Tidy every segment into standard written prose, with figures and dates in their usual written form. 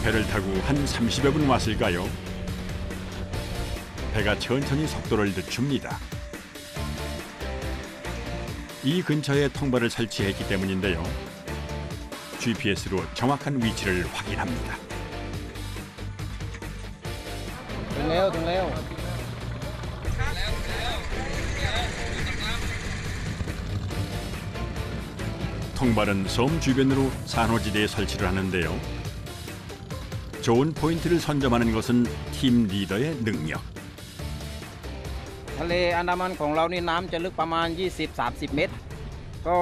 배를 타고 한 30여 분 왔을까요? 배가 천천히 속도를 늦춥니다. 이 근처에 통발을 설치했기 때문인데요. GPS로 정확한 위치를 확인합니다. 됐네요. 통발은 섬 주변으로 산호지대에 설치를 하는데요. 좋은 포인트를 선점하는 것은 팀 리더의 능력. ทะเลอันดามันของเรานี่น้ำจะลึกประมาณ20-30 เมตรก็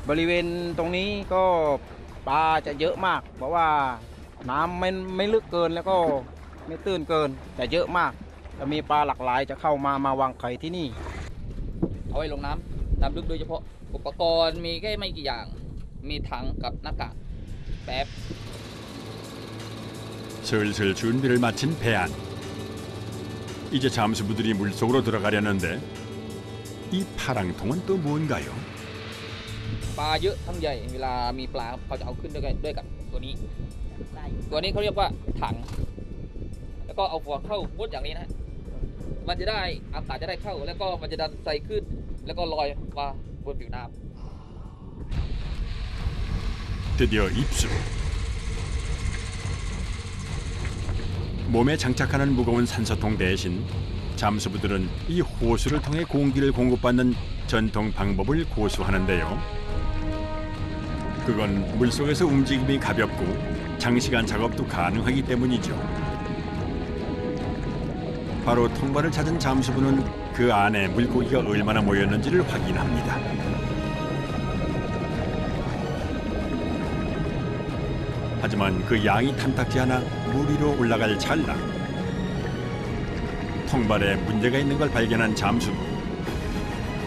บริเวณตรงนี้ก็ปลาจะเยอะมากเพราะว่าน้ำไม่ลึกเกินแล้วก็ไม่ตื้นเกินแต่เยอะมากจะมีปลาหลากหลายจะเข้ามาวางไข่ที่นี่ เอาไว้ลงน้ำลึกโดยเฉพาะอุปกรณ์มีแค่ไม่กี่อย่างมีถังกับหน้ากากแป๊บ 슬슬 준비를 마친 배안. 이제 잠수부들이 물속으로 들어가려는데 이 파랑통은 또 뭔가요? ปลาเยอะทั้งใหญ่เวลามีปลาเขาจะเอาขึ้นด้วยกับตัวนี้เขาเรียกว่าถังแล้วก็เอาฟองเข้ามุดอย่างนี้นะมันจะได้อากาศจะได้เข้าแล้วก็มันจะดันใส่ขึ้นแล้วก็ลอยมาบนผิวน้ำ 드디어 입수. 몸에 장착하는 무거운 산소통 대신 잠수부들은 이 호수를 통해 공기를 공급받는 전통 방법을 고수하는데요. 그건 물속에서 움직임이 가볍고 장시간 작업도 가능하기 때문이죠. 바로 통발을 찾은 잠수부는 그 안에 물고기가 얼마나 모였는지를 확인합니다. 하지만 그 양이 탐탁지 않아 물 위로 올라갈 찰나 통발에 문제가 있는 걸 발견한 잠수부.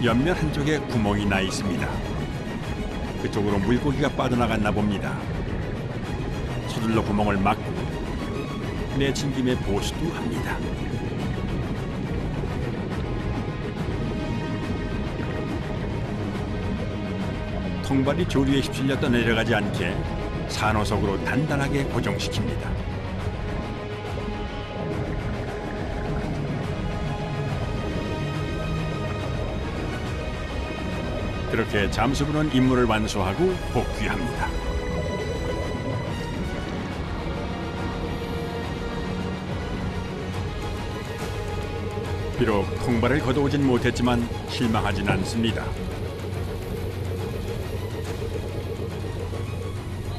옆면 한쪽에 구멍이 나 있습니다. 그쪽으로 물고기가 빠져나갔나 봅니다. 서둘러 구멍을 막고 내친 김에 보수도 합니다. 통발이 조류에 휩쓸려 떠내려가지 않게 산호석으로 단단하게 고정시킵니다. 그렇게 잠수부는 임무를 완수하고 복귀합니다. 비록 통발을 거둬오진 못했지만 실망하진 않습니다.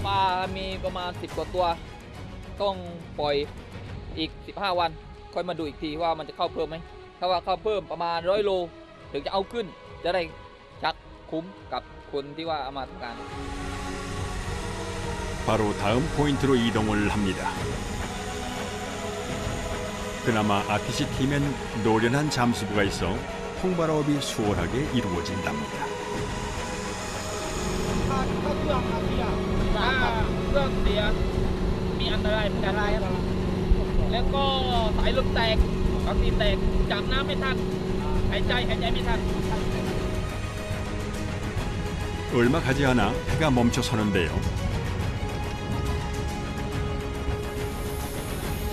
ปลามีประมาณ10 กว่าตัวต้องปล่อยอีก15 วันค่อยมาดูอีกทีว่ามันจะเข้าเพิ่มไหมถ้าว่าเข้าเพิ่มประมาณ100 โลถึงจะเอาขึ้นจะได้ชักคุ้มกับคนที่ว่าเอามาทำการ 바로 다음 포인트로 이동을 합니다. 그나마 아티시 팀엔 노련한 잠수부가 있어 통발업이 수월하게 이루어진답니다. เครื่องเสียมีอันตรายเหมือนกันแล้วก็สายลมแตกบางทีแตกจับน้ำไม่ทันหายใจไม่ทัน 얼마 가지 않아 해가 멈춰서는데요.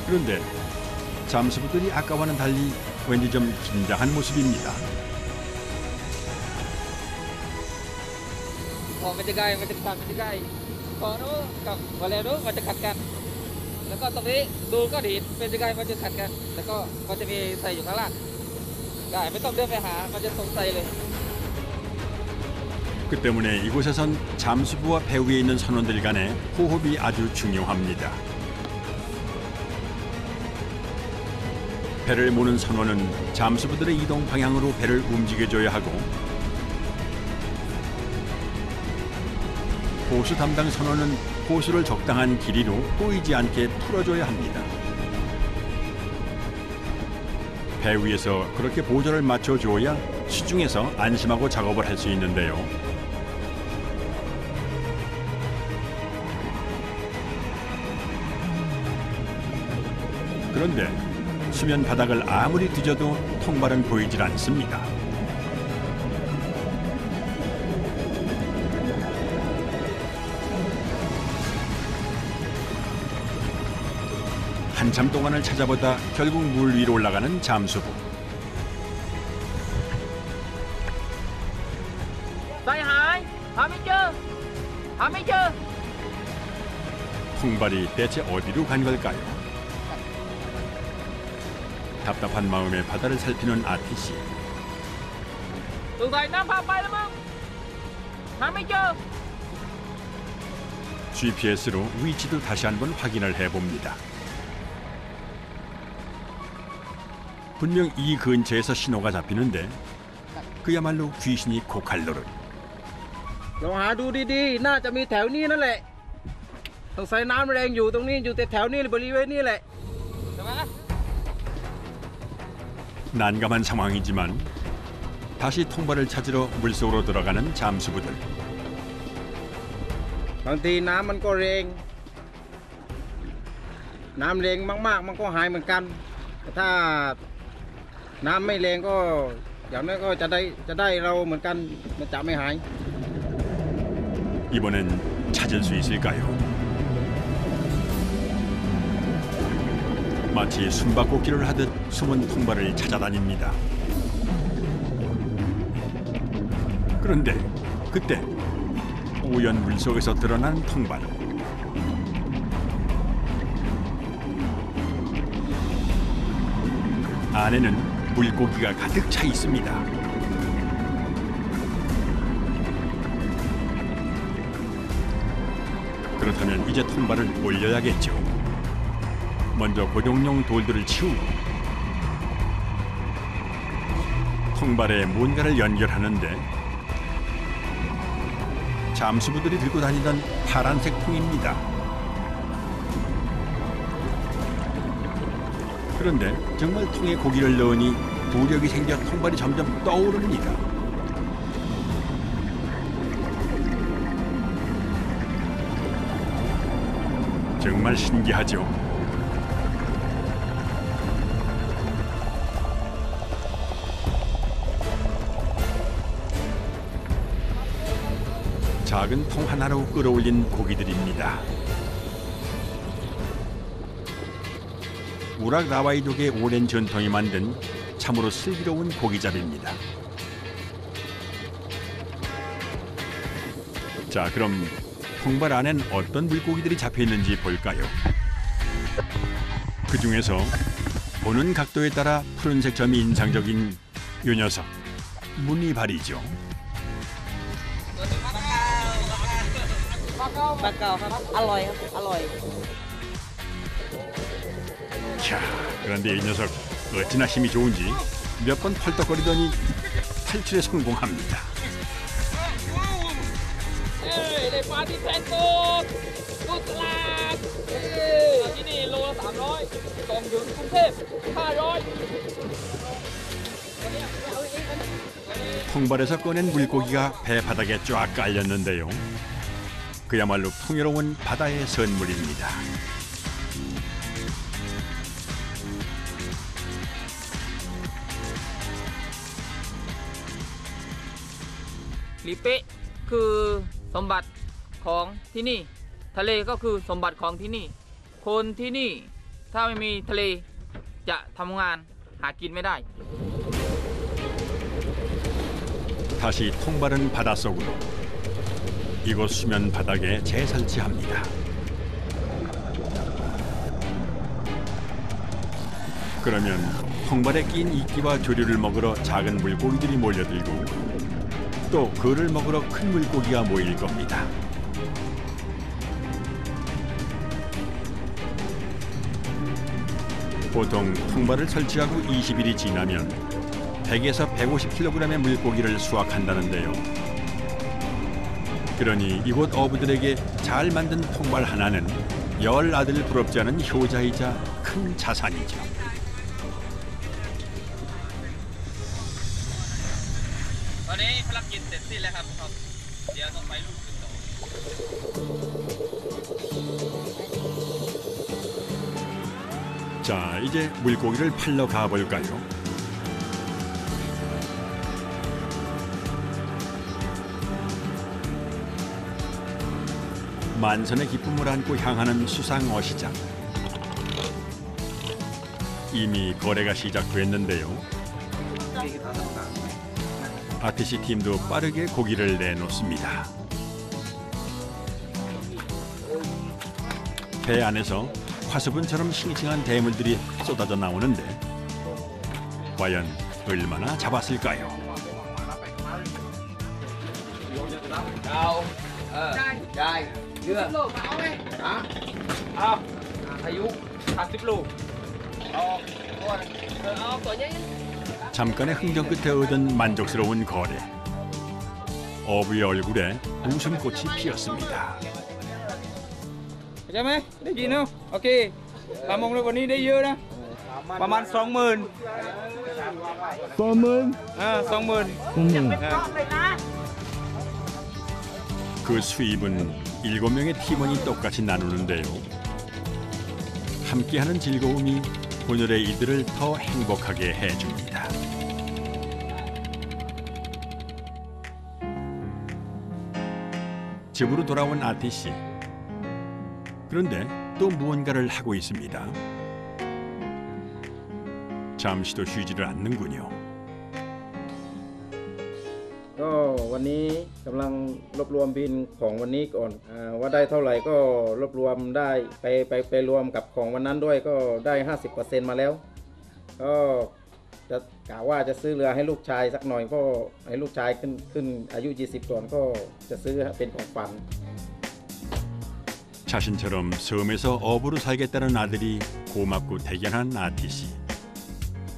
그런데 잠수부들이 아까와는 달리 왠지 좀 긴장한 모습입니다. พอมันจะใกล้พอนู้กับวอลเลย์นู้มันจะขัดกันแล้วก็ตรงนี้ดูก็ดีเป็นจะใกล้มันจะขัดกันแล้วก็มันจะมีใส่อยู่ข้างล่างได้ไม่ต้องเดินไปหามันจะตรงใส่เลย 그 때문에 이곳에선 잠수부와 배 위에 있는 선원들 간의 호흡이 아주 중요합니다. 배를 모는 선원은 잠수부들의 이동 방향으로 배를 움직여줘야 하고 호수 담당 선원은 호수를 적당한 길이로 꼬이지 않게 풀어줘야 합니다. 배 위에서 그렇게 보조를 맞춰줘야 시중에서 안심하고 작업을 할 수 있는데요. 그런데 수면 바닥을 아무리 뒤져도 통발은 보이질 않습니다. 한참 동안을 찾아보다 결국 물 위로 올라가는 잠수부. Tay Hải, Hải mới chưa? Hải mới chưa? 통발이 대체 어디로 간 걸까요? 답답한 마음에 바다를 살피는 아티 씨. Tụi thầy Nam Phạm bay lắm không? Hải mới chưa? GPS로 위치도 다시 한번 확인을 해봅니다. 분명 이 근처에서 신호가 잡히는데 그야말로 귀신이 고칼 노릇. ลองหาดูดีๆน่าจะมีแถวนี้นั่นแหละสงสัยน้ำแรงอยู่ตรงนี้อยู่แต่แถวนี้บริเวณนี้แหละ Tama. 난감한 상황이지만 다시 통발을 찾으러 물속으로 들어가는 잠수부들. บางทีน้ำมันก็แรงน้ำแรงมากๆมันก็หายเหมือนกันแต่ถ้าน้ำไม่แรงก็อย่างนั้นก็จะได้เราเหมือนกันมันจะไม่หาย 이번엔 찾을 수 있을까요? 마치 숨바꼭질을 하듯 숨은 통발을 찾아다닙니다. 그런데 그때 우연 물속에서 드러난 통발. 안에는 물고기가 가득 차 있습니다. 그렇다면 이제 통발을 올려야겠죠. 먼저 고정용 돌들을 치우고 통발에 뭔가를 연결하는데 잠수부들이 들고 다니던 파란색 통입니다. 그런데 정말 통에 고기를 넣으니 부력이 생겨 통발이 점점 떠오릅니다. 정말 신기하죠. 작은 통 하나로 끌어올린 고기들입니다. 우락 라와이족의 오랜 전통이 만든 참으로 슬기로운 고기잡이입니다. 자, 그럼 통발 안엔 어떤 물고기들이 잡혀 있는지 볼까요? 그 중에서 보는 각도에 따라 푸른색 점이 인상적인 이 녀석, 무늬발이죠. ปลาเก๋าครับอร่อยครับอร่อย 자, 그런데 이 녀석 어찌나 힘이 좋은지 몇 번 펄떡거리더니 탈출에 성공합니다. ได้ปลาที่แพงสุดลูกตลาดที่นี่โลละ300ส่งถึงกรุงเทพ500 통발에서 꺼낸 물고기가 배 바닥에 쫙 깔렸는데요. 그야말로 풍요로운 바다의 선물입니다. 리페 คือสมบัติของที่นี่ทะเลก็คือสมบัติของที่นี่คนที่นี่ถ้าไม่มีทะเลจะทำงานหากินไม่ได้ 다시 통발은 바닷속으로 이곳 수면 바닥에 재설치합니다. 그러면 통발에 낀 이끼와 조류를 먹으러 작은 물고기들이 몰려들고 또 그를 먹으러 큰 물고기가 모일 겁니다. 보통 통발을 설치하고 20일이 지나면 100에서 150kg의 물고기를 수확한다는데요. 그러니 이곳 어부들에게 잘 만든 통발 하나는 10 아들 부럽지 않은 효자이자 큰 자산이죠. 자, 이제 물고기를 팔러 가볼까요? 만선의 기쁨을 안고 향하는 수상어시장. 이미 거래가 시작됐는데요. 아티시 팀도 빠르게 고기를 내놓습니다. 배 안에서 화수분처럼 싱싱한 대물들이 쏟아져 나오는데 과연 얼마나 잡았을까요? 잠깐의 흥정 끝에 얻은 만족스러운 거래. 어부의 얼굴에 웃음꽃이 피었습니다.ใช่ไหมได้ยินเนาะโอเคปลามงเลยวันนี้ได้เยอะนะประมาณ 20,000 그 수입은 7명의 팀원이 똑같이 나누는데요. 함께하는 즐거움이 오늘의 이들을 더 행복하게 해줍니다. 집으로 돌아온 아티 씨. 그런데 또 무언가를 하고 있습니다. 잠시도 쉬지를 않는군요. ก็วันนี้กำลังรวบรวมบินของวันนี้ก่อนว่าได้เท่าไหร่ก็รวบรวมได้ไปรวมกับของวันนั้นด้วยก็ได้ 50% มาแล้วก็จะกะว่าจะซื้อเรือให้ลูกชายสักหน่อยก็ให้ลูกชายขึ้นอายุ 20 ก่อนก็จะซื้อเป็นของฝัน 자신처럼 섬에서 어부로 살겠다는 아들이 고맙고 대견한 아티 씨.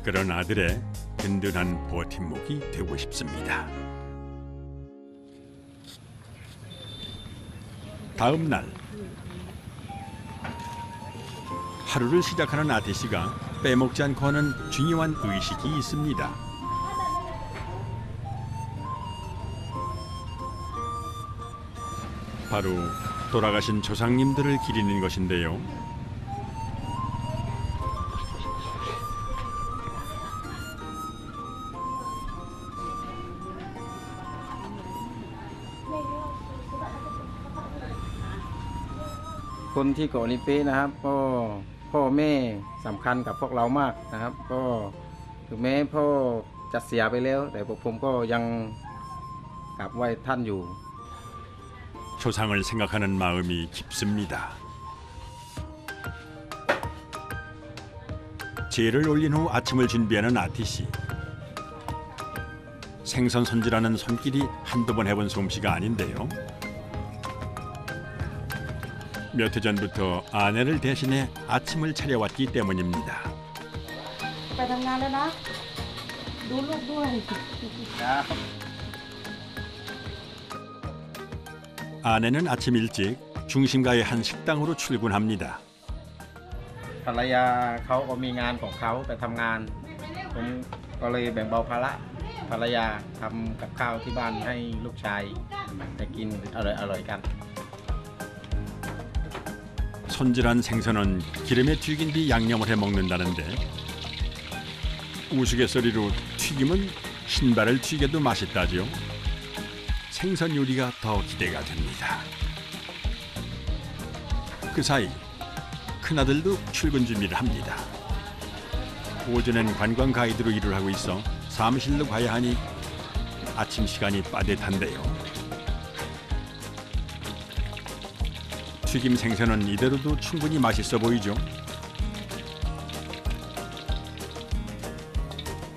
그런 아들의 든든한 버팀목이 되고 싶습니다. 다음 날 하루를 시작하는 아티 씨가 빼먹지 않고 하는 중요한 의식이 있습니다. 바로 돌아가신 조상님들을 기리는 것인데요.คนที่เกาะลิเป้นะครับก็พ่อแม่สำคัญกับพวกเรามากนะครับก็ถึงแม้พ่อจะเสียไปแล้วแต่พวกผมก็ยังกราบไหว้ท่านอยู่ 조상을 생각하는 마음이 깊습니다. 제를 올린 후 아침을 준비하는 아티 씨. 생선 손질하는 손길이 한두 번 해본 솜씨가 아닌데요. 몇 해 전부터 아내를 대신해 아침을 차려왔기 때문입니다. ไปทำงานแล้วนะดูลูกด้วย 아내는 아침 일찍 중심가의 한 식당으로 출근합니다. ภรรยาเขาก็มีงานของเขาไปทำงานผมก็เลยแบ่งเบาภาระภรรยาทำกับข้าวที่บ้านให้ลูกชายได้กินอร่อยกัน 손질한 생선은 기름에 튀긴 뒤 양념을 해 먹는다는데 우스갯소리로 튀김은 신발을 튀겨도 맛있다죠. 생선 요리가 더 기대가 됩니다. 그 사이 큰아들도 출근 준비를 합니다. 오전엔 관광 가이드로 일을 하고 있어 사무실로 가야 하니 아침 시간이 빠듯한데요. 튀김 생선은 이대로도 충분히 맛있어 보이죠.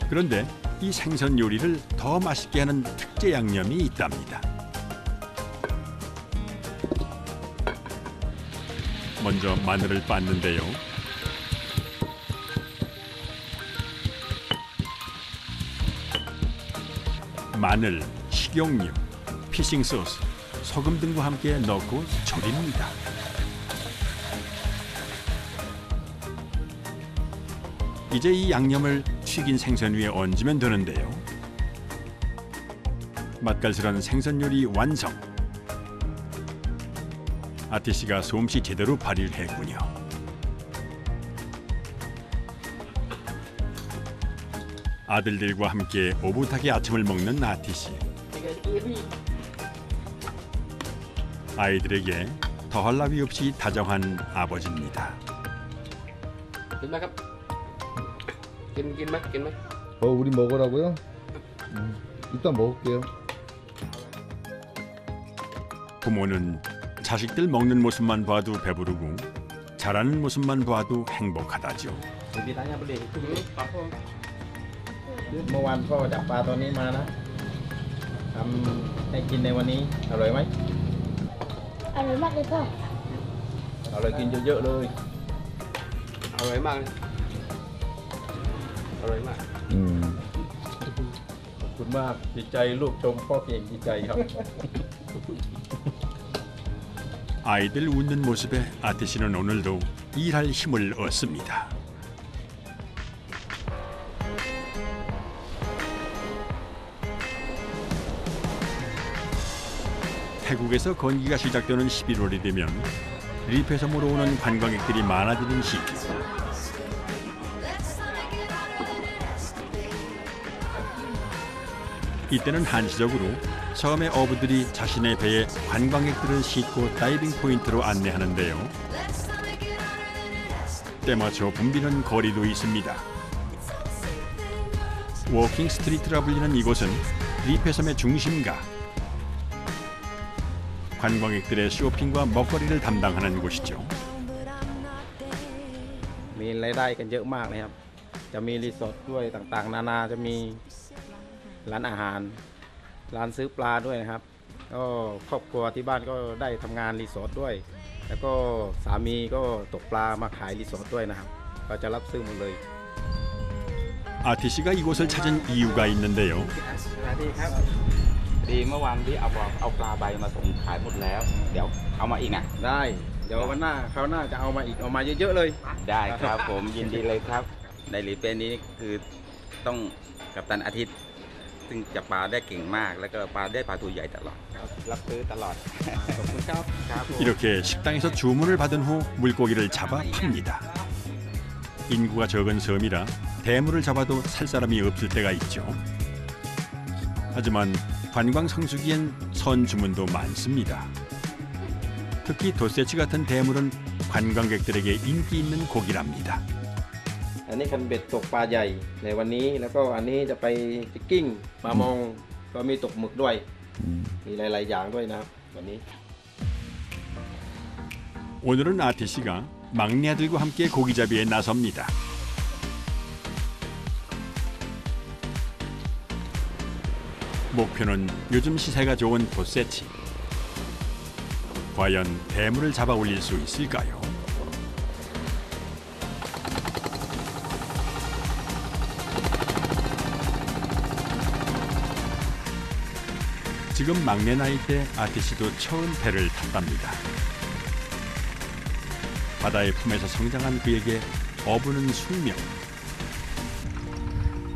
그런데 이 생선 요리를 더 맛있게 하는 특제 양념이 있답니다. 먼저 마늘을 빻는데요. 마늘, 식용유, 피싱 소스, 소금 등과 함께 넣고 절입니다. 이제 이 양념을 튀긴 생선 위에 얹으면 되는데요. 맛깔스러운 생선 요리 완성. 아티 씨가 솜씨 제대로 발휘를 했군요. 아들들과 함께 오붓하게 아침을 먹는 아티 씨. 아이들에게 더할 나위 없이 다정한 아버지입니다. เห็นไหมครับ กินไหมกินไหม 우리 먹으라고요? 이따 먹을게요. 부모는 자식들 먹는 모습만 봐도 배부르고 자라는 모습만 봐도 행복하다죠. พี่ตาเนี่ยประเดี๋ยวเมื่อวานพ่อจับปลาตัวนี้มานะทำให้กินในวันนี้อร่อยไหม อร่อยมากเลยพ่อ อร่อยกินเยอะๆเลย อร่อยมากเลยอร่อยมาก ขอบคุณมากดีใจลูกชมพ่อเก่งดีใจครับ 아이들 웃는 모습에 아티 씨는 오늘도 일할 힘을 얻습니다. 태국에서 건기가 시작되는 11월이 되면 리페섬으로 오는 관광객들이 많아지는 시기. 이때는 한시적으로 섬의 어부들이 자신의 배에 관광객들을 싣고 다이빙 포인트로 안내하는데요. 때마쳐 붐비는 거리도 있습니다. 워킹 스트리트라 불리는 이곳은 리페섬의 중심가. 관광객들의 쇼핑과 먹거리를 담당하는 곳이죠. มีรายได้กันเยอะมากเลยครับจะมีรีสอร์ทด้วยต่างๆนานาจะมีร้านอาหารร้านซื้อปลาด้วยนะครับก็ครอบครัวที่บ้านก็ได้ทำงานรีสอร์ทด้วยแล้วก็สามีก็ตกปลามาขายรีสอร์ทด้วยนะครับก็จะรับซื้อหมดเลย 아티 씨가 이곳을 찾은 이유가 있는데요. ดีครับดีเมื่อวานที่เอาปลาใบมาส่งขายหมดแล้ว เดี๋ยวเอามาอีกนะ ได้เดี๋ยววันหน้าคราวหน้าจะเอามาอีกเอามาเยอะๆเลย ได้ครับผมยินดีเลยครับ ในหลีเป้นี้คือต้องกัปตันอาทิตย์ ซึ่งจะปลาได้เก่งมาก แล้วก็ปลาได้ปลาตัวใหญ่ตลอดรับซื้อตลอด ขอบคุณครับครับ 이렇게 식당에서 주문을 받은 후 물고기를 잡아 팝니다. 인구가 적은 섬이라 대물을 잡아도 살 사람이 없을 때가 있죠. 하지만 관광 성수기엔 선 주문도 많습니다. 특히 도세치 같은 대물은 관광객들에게 인기 있는 고기랍니다. อันนี้คันเบ็ดตกปลาใหญ่ในวันนี้แล้วก็อันนี้จะไปฟิกกิ้งปลามองก็มีตกหมึกด้วยมีหลายๆอย่างด้วยนะครับวันนี้ 오늘은 아티 씨가 막내 아들과 함께 고기잡이에 나섭니다. 목표는 요즘 시세가 좋은 도세치. 과연 대물을 잡아 올릴 수 있을까요? 지금 막내 나이 때 아티 씨도 처음 배를 탔답니다. 바다의 품에서 성장한 그에게 어부는 숙명.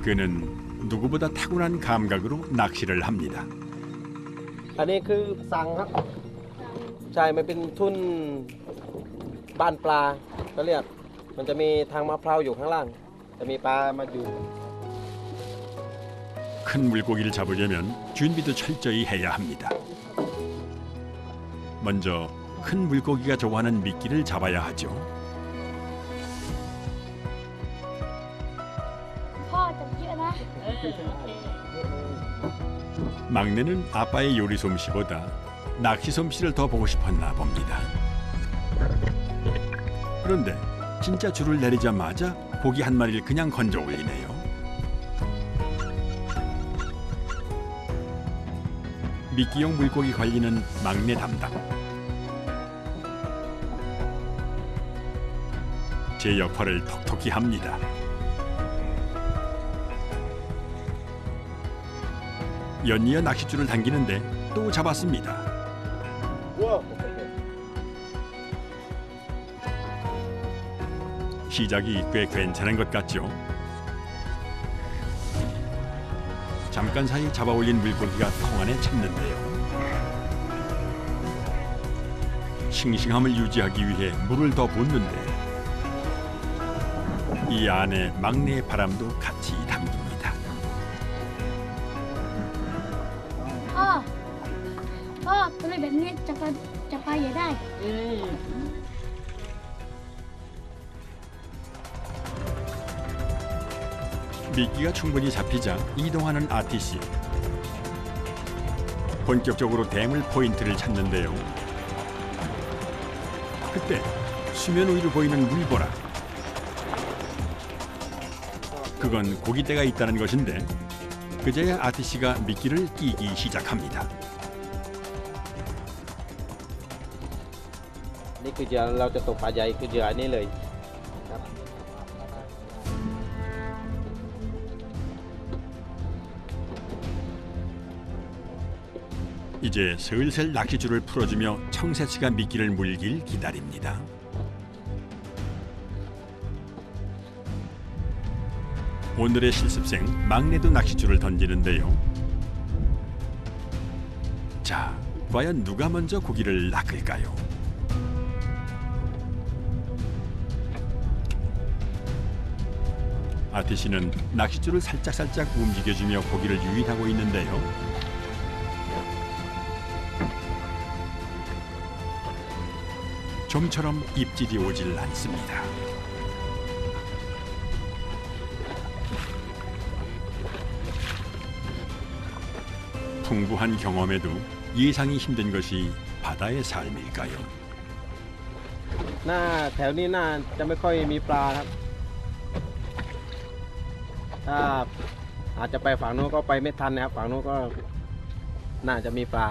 그는 누구보다 타고난 감각으로 낚시를 합니다. อันนี้คือสังครับใช่มันเป็นทุ่นบ้านปลาก็เรียกมันจะมีทางมะพร้าวอยู่ข้างล่างจะมีปลามาอยู่ 큰 물고기를 잡으려면 준비도 철저히 해야 합니다. 먼저 큰 물고기가 좋아하는 미끼를 잡아야 하죠. พ่อจับเยอะนะ 막내는 아빠의 요리 솜씨보다 낚시 솜씨를 더 보고 싶었나 봅니다. 그런데 진짜 줄을 내리자마자 고기 한 마리를 그냥 건져 올리네요. 미끼용 물고기 관리는 막내 담당. 제 역할을 톡톡히 합니다. 연이어 낚싯줄을 당기는데 또 잡았습니다. 시작이 꽤 괜찮은 것 같죠? 잠깐 사이 잡아 올린 물고기가 통 안에 찼는데요. 싱싱함을 유지하기 위해 물을 더 붓는데 이 안에 막내의 바람도 같이 담깁니다. พ่อตัวเล็กแบบนี้จะปลาใหญ่ได้ 한 미끼가 충분히 잡히자 이동하는 아티씨. 본격적으로 대물 포인트를 찾는데요. 그때 수면 위로 보이는 물보라. 그건 고깃대가 있다는 것인데 그제야 아티씨가 미끼를 끼기 시작합니다. นี่คือเหยื่อเราจะตกปลาใหญ่คือเหยื่ออันนี้เลยครับ 이제 슬슬 낚시줄을 풀어주며 청새치가 미끼를 물길 기다립니다. 오늘의 실습생 막내도 낚시줄을 던지는데요. 자, 과연 누가 먼저 고기를 낚을까요? 아티씨는 낚시줄을 살짝살짝 움직여주며 고기를 유인하고 있는데요. 좀처럼 입질이 오질 않습니다. 풍부한 경험에도 예상이 힘든 것이 바다의 삶일까요? แถวนี้น่าจะไม่ค่อยมีปลาครับถ้าอาจจะไปฝั่งนู้นก็ไปไม่ทันนะครับฝั่งนู้นก็น่าจะมีปลา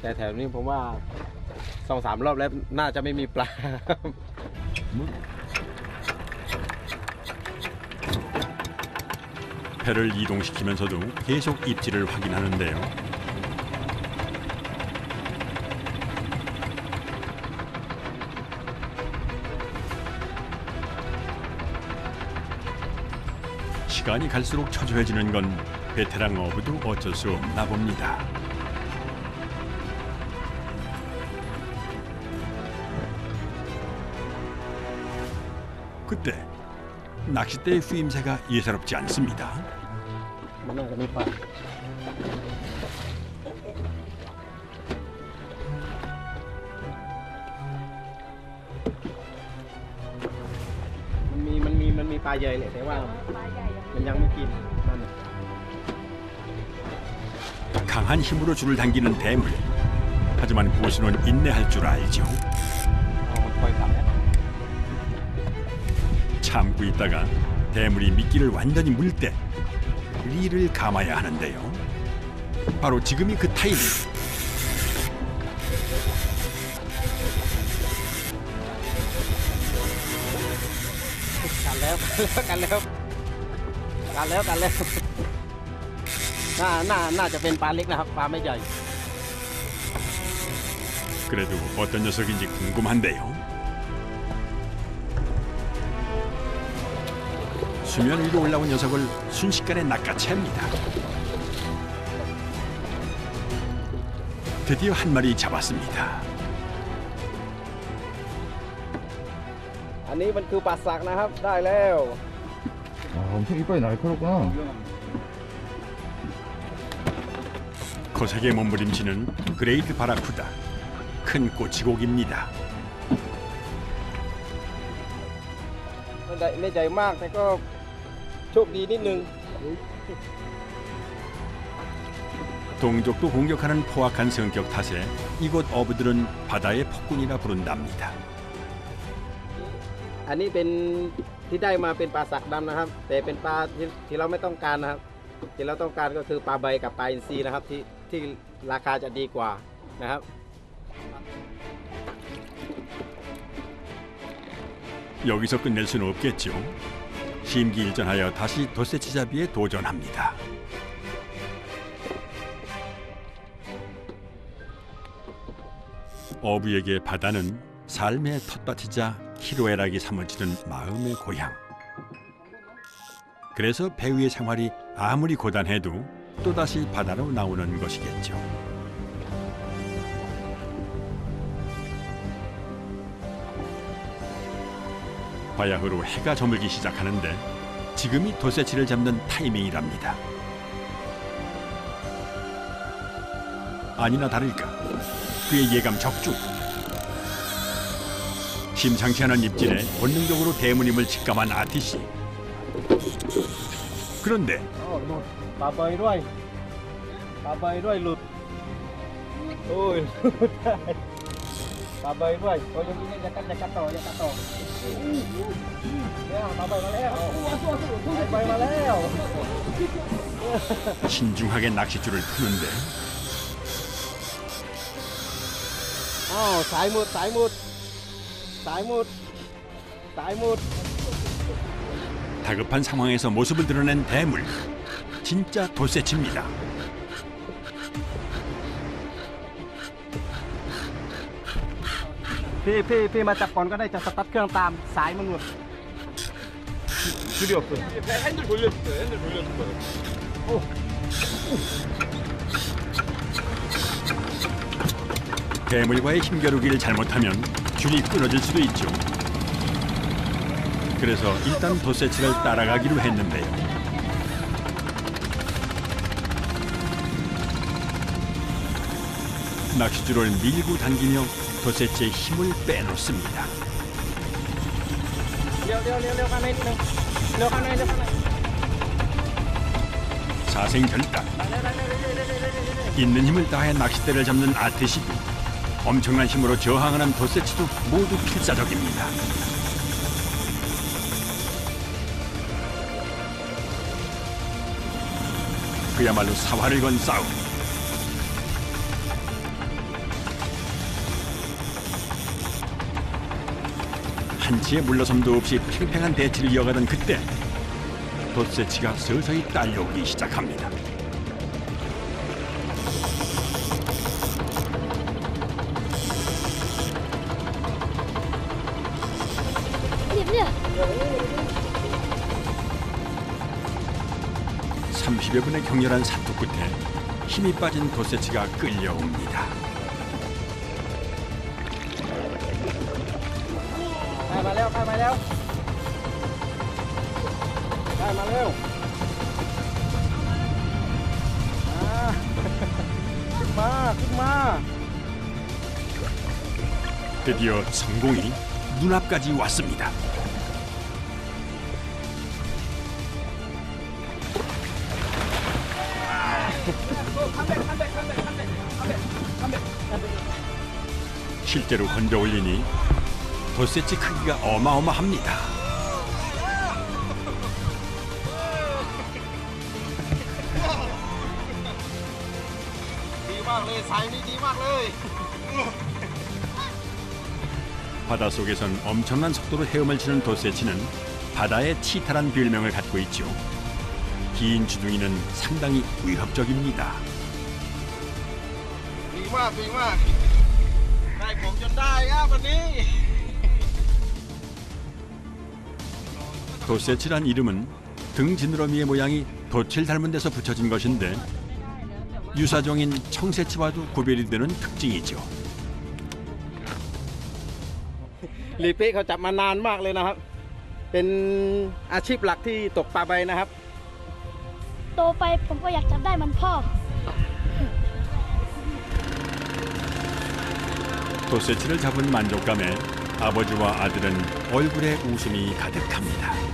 แต่แถวนี้ผมว่า 2-3 รอบแล้วน่าจะไม่มีปลา 배를 이동시키면서도 계속 입질을 확인하는데요. 시간이 갈수록 초조해지는 건 베테랑 어부도 어쩔 수 없나 봅니다. 그때 낚싯대의 후임새가 예사롭지 않습니다. มันน่าจะมีปลามันมีปลาใหญ่เลยแต่ว่ามันยังไม่กินนั่นน่ะ 강한 힘으로 줄을 당기는 대물. 하지만 고수는 인내할 줄 알죠. เอามันปล่อยกลับแล้ว 참고 있다가 대물이 미끼를 완전히 물 때 리를 감아야 하는데요. 바로 지금이 그 타이밍. กันแล้วน่าจะเป็นปลาเล็กนะครับปลาไม่ใหญ่ 그래도 어떤 녀석인지 궁금한데요. 수면 위로 올라온 녀석을 순식간에 낚아챕니다. 드디어 한 마리 잡았습니다. อันนี้มันคือปลาสักนะครับได้แล้ว 아, 엄청 이빨이 날카롭구나. 거세게 몸부림치는 그레이트 바라쿠다. 큰 꼬치고기입니다. ไม่ใหญ่มากแต่ก็โชคดีนิดนึง 동족도 공격하는 포악한 성격 탓에 이곳 어부들은 바다의 폭군이라 부른답니다. อันนี้เป็นที่ได้มาเป็นปลาสักดำนะครับ แต่เป็นปลาที่เราไม่ต้องการนะครับที่เราต้องการก็คือปลาใบกับปลาอินทรีนะครับที่ราคาจะดีกว่านะครับ 여기서 끝낼 수는 없겠죠. 심기일전하여 다시 덧새치잡이에 도전합니다. 어부에게 바다는 삶의 텃밭이자 희로애락이 사무치는 마음의 고향. 그래서 배우의 생활이 아무리 고단해도 또다시 바다로 나오는 것이겠죠. 바야흐로 해가 저물기 시작하는데 지금이 덧새치를 잡는 타이밍이랍니다. 아니나 다를까 그의 예감 적중. 심상치 않은 입질에 본능적으로 대물림을 직감한 아티씨. 그런데 หลุดปลาเบยด้วยปลาเบยด้วยหลุดโอ้ยหลุดได้ปลาเบยด้วยโอ้ยยังจะกัดต่อเนี่ยปลาเบยมาแล้วปลาเบยมาแล้ว 신중하게 낚싯줄을 푸는데 อ้าวสายหมุดสายหมุดสายหมุดสายหมุด 다급한 상황에서 모습을 드러낸 대물. 진짜 도세치입니다. พี่มาจับก่อนก็ได้จะสตาร์ทเครื่องตามสายมันหลุด 줄이 없어. 핸들 돌려줄게요. 핸들 돌려줄 거예요. 대물과의 힘겨루기를 잘못하면 줄이 끊어질 수도 있죠. 그래서 일단 도세치를 따라가기로 했는데요. 낚싯줄을 밀고 당기며 도세치의 힘을 빼놓습니다. เร็วข้างในนิดนึงเร็วข้างใน 사생결단. 있는 힘을 다해 낚싯대를 잡는 아트시도 엄청난 힘으로 저항하는 도세치도 모두 필사적입니다. 그야말로 사활을 건 싸움. 한치의 물러섬도 없이 팽팽한 대치를 이어가던 그때 도세치가 서서히 딸려오기 시작합니다. Liệp 30여 분의 격렬한 사투 끝에 힘이 빠진 도세치가 끌려옵니다. ได้มาแล้วได้มาแล้วขึ้นมา 드디어 성공이 눈앞까지 왔습니다. 실제로 건져 올리니 도세치 크기가 어마어마합니다. 바닷속에선 엄청난 속도로 헤엄을 치는 도세치는 바다의 치타란 별명을 갖고 있죠. 긴 주둥이는 상당히 위협적입니다. ดีมากได้ผมจนได้ครับวันนี้ 도세치란 이름은 등 지느러미의 모양이 돛을 닮은 데서 붙여진 것인데 유사종인 청새치와도 구별이 되는 특징이죠. ลีเป้เขาจับมานานมากเลยนะครับเป็นอาชีพหลักที่ตกปลาใบนะครับ โตไปผมก็อยากจับได้มันพ่อ 도세치를 잡은 만족감에 아버지와 아들은 얼굴에 웃음이 가득합니다.